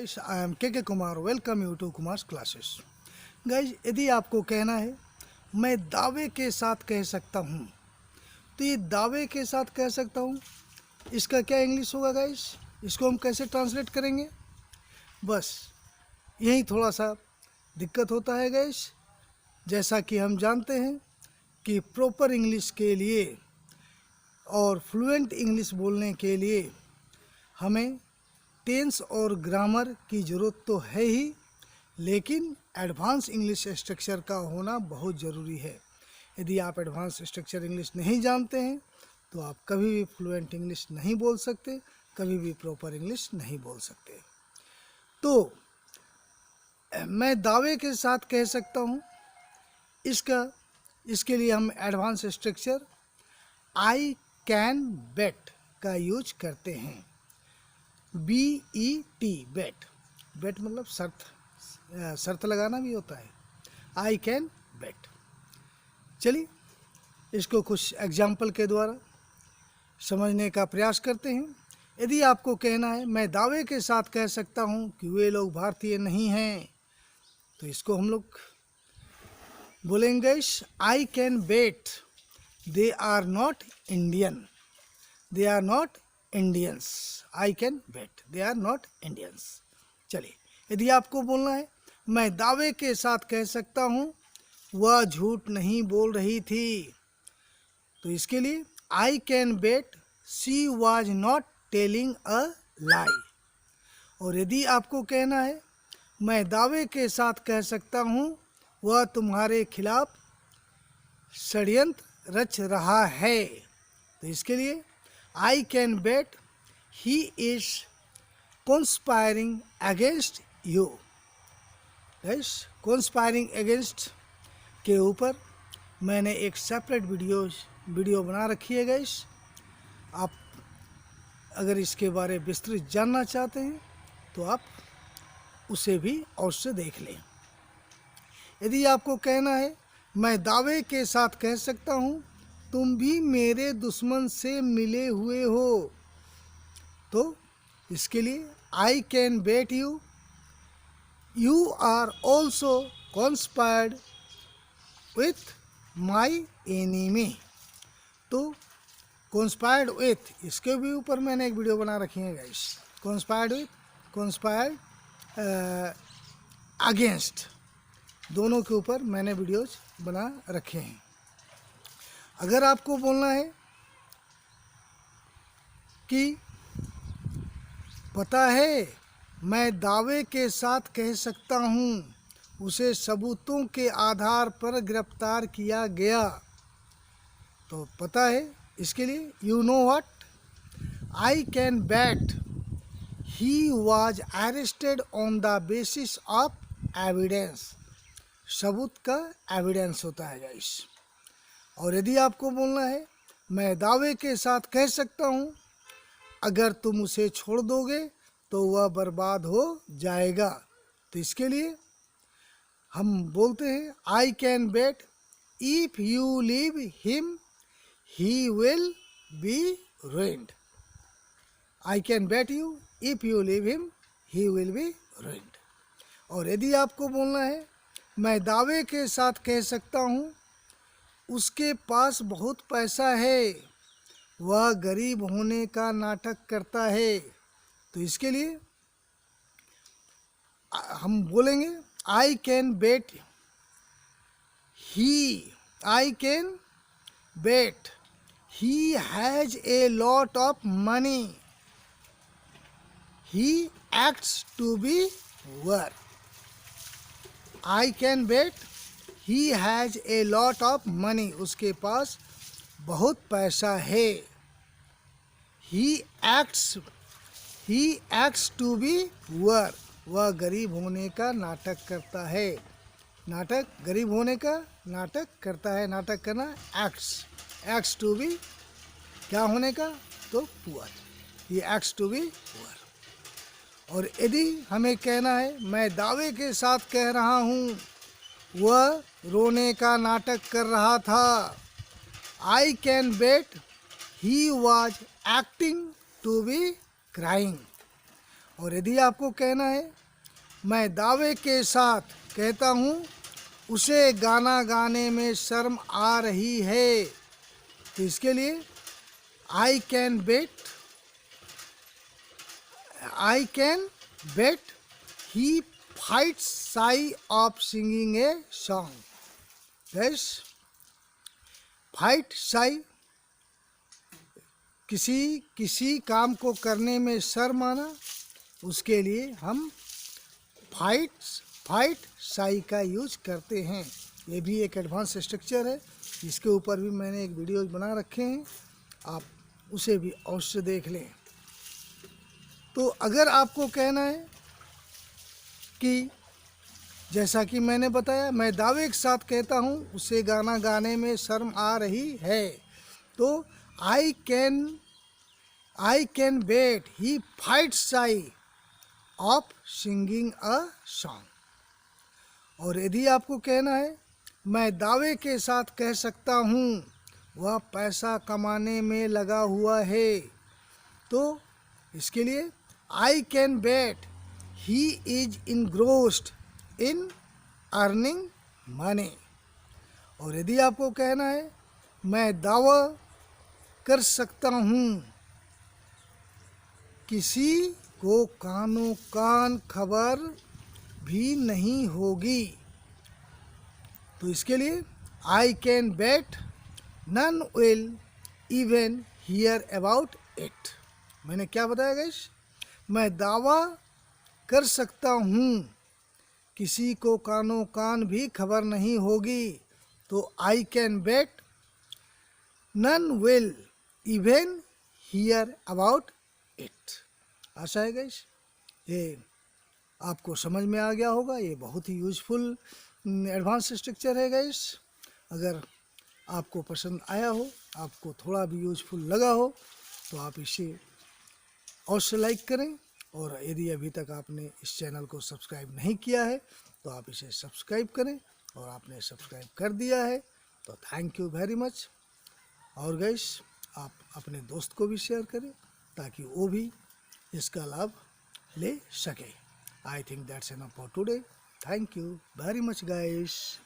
Guys, I am K Kumar. Welcome you to Kumar's classes. Guys, यदि आपको कहना है मैं दावे के साथ कह सकता हूँ, तो ये दावे के साथ कह सकता हूँ, इसका क्या इंग्लिश होगा गाइस? इसको हम कैसे ट्रांसलेट करेंगे? बस यही थोड़ा सा दिक्कत होता है गाइस। जैसा कि हम जानते हैं कि प्रॉपर इंग्लिश के लिए और फ्लुएंट इंग्लिश बोलने के लिए हमें टेंस और ग्रामर की ज़रूरत तो है ही, लेकिन एडवांस इंग्लिश स्ट्रक्चर का होना बहुत ज़रूरी है। यदि आप एडवांस स्ट्रक्चर इंग्लिश नहीं जानते हैं तो आप कभी भी फ्लुएंट इंग्लिश नहीं बोल सकते, कभी भी प्रॉपर इंग्लिश नहीं बोल सकते। तो मैं दावे के साथ कह सकता हूँ, इसके लिए हम एडवांस स्ट्रक्चर आई कैन बेट का यूज करते हैं। BET, बेट। बेट मतलब शर्त लगाना भी होता है। आई कैन बेट। चलिए इसको कुछ एग्जाम्पल के द्वारा समझने का प्रयास करते हैं। यदि आपको कहना है मैं दावे के साथ कह सकता हूँ कि वे लोग भारतीय नहीं हैं, तो इसको हम लोग बोलेंगे I can bet they are not Indian. They are not Indians. I can bet they are not Indians. चलिए, यदि आपको बोलना है मैं दावे के साथ कह सकता हूँ वह झूठ नहीं बोल रही थी, तो इसके लिए I can bet she was not telling a lie. और यदि आपको कहना है मैं दावे के साथ कह सकता हूँ वह तुम्हारे खिलाफ षड्यंत्र रच रहा है, तो इसके लिए I can bet he is conspiring against you। Yes, conspiring against के ऊपर मैंने एक सेपरेट वीडियो बना रखी है गाइस। आप अगर इसके बारे में विस्तृत जानना चाहते हैं तो आप उसे भी और से देख लें। यदि आपको कहना है मैं दावे के साथ कह सकता हूँ तुम भी मेरे दुश्मन से मिले हुए हो, तो इसके लिए I can bet you are also conspired with my enemy. तो कॉन्स्पायर्ड विथ, इसके भी ऊपर मैंने एक वीडियो बना रखी है guys. Conspired with, conspired against, दोनों के ऊपर मैंने वीडियोज बना रखे हैं। अगर आपको बोलना है कि पता है मैं दावे के साथ कह सकता हूँ उसे सबूतों के आधार पर गिरफ्तार किया गया, तो पता है इसके लिए you know what, I can bet he was arrested on the basis of evidence. सबूत का एविडेंस होता है गाइस। और यदि आपको बोलना है मैं दावे के साथ कह सकता हूँ अगर तुम उसे छोड़ दोगे तो वह बर्बाद हो जाएगा, तो इसके लिए हम बोलते हैं आई can bat if you leave him he will be ruined। I can bet you if you leave him he will be ruined। और यदि आपको बोलना है मैं दावे के साथ कह सकता हूँ उसके पास बहुत पैसा है, वह गरीब होने का नाटक करता है, तो इसके लिए हम बोलेंगे I can bet he has a lot of money he acts to be poor. I can bet he has a lot of money, उसके पास बहुत पैसा है। He acts to be poor, वह गरीब होने का नाटक करता है। नाटक, गरीब होने का नाटक करता है। नाटक करना एक्ट्स टू बी, क्या होने का, तो पुअर। ये एक्ट्स टू बी पुअर। और यदि हमें कहना है मैं दावे के साथ कह रहा हूँ वह रोने का नाटक कर रहा था, I can bet he was acting to be crying. और यदि आपको कहना है मैं दावे के साथ कहता हूँ उसे गाना गाने में शर्म आ रही है, तो इसके लिए I can bet he fights शाई of singing a song. Yes, fight शाई, किसी काम को करने में शर्म आना, उसके लिए हम फाइट शाई का यूज करते हैं। ये भी एक एडवांस स्ट्रक्चर है, इसके ऊपर भी मैंने एक वीडियो बना रखे हैं, आप उसे भी अवश्य देख लें। तो अगर आपको कहना है कि जैसा कि मैंने बताया मैं दावे के साथ कहता हूँ उसे गाना गाने में शर्म आ रही है, तो I can bet he fights शाई ऑफ सिंगिंग अ सॉन्ग। और यदि आपको कहना है मैं दावे के साथ कह सकता हूँ वह पैसा कमाने में लगा हुआ है, तो इसके लिए I can bet he is इनग्रोस्ड in earning money. और यदि आपको कहना है मैं दावा कर सकता हूँ किसी को कानो कान खबर भी नहीं होगी, तो इसके लिए I can bet none will even hear about it. मैंने क्या बताया गाइस, मैं दावा कर सकता हूँ किसी को कानो कान भी खबर नहीं होगी, तो I can bet none will even hear about it. आशा है गाइस ये आपको समझ में आ गया होगा। ये बहुत ही यूजफुल एडवांस स्ट्रक्चर है गाइस। अगर आपको पसंद आया हो, आपको थोड़ा भी यूजफुल लगा हो, तो आप इसे अवश्य लाइक करें, और यदि अभी तक आपने इस चैनल को सब्सक्राइब नहीं किया है तो आप इसे सब्सक्राइब करें, और आपने सब्सक्राइब कर दिया है तो थैंक यू वेरी मच। और गाइस आप अपने दोस्त को भी शेयर करें ताकि वो भी इसका लाभ ले सके। I think that's enough for today. Thank you very much guys.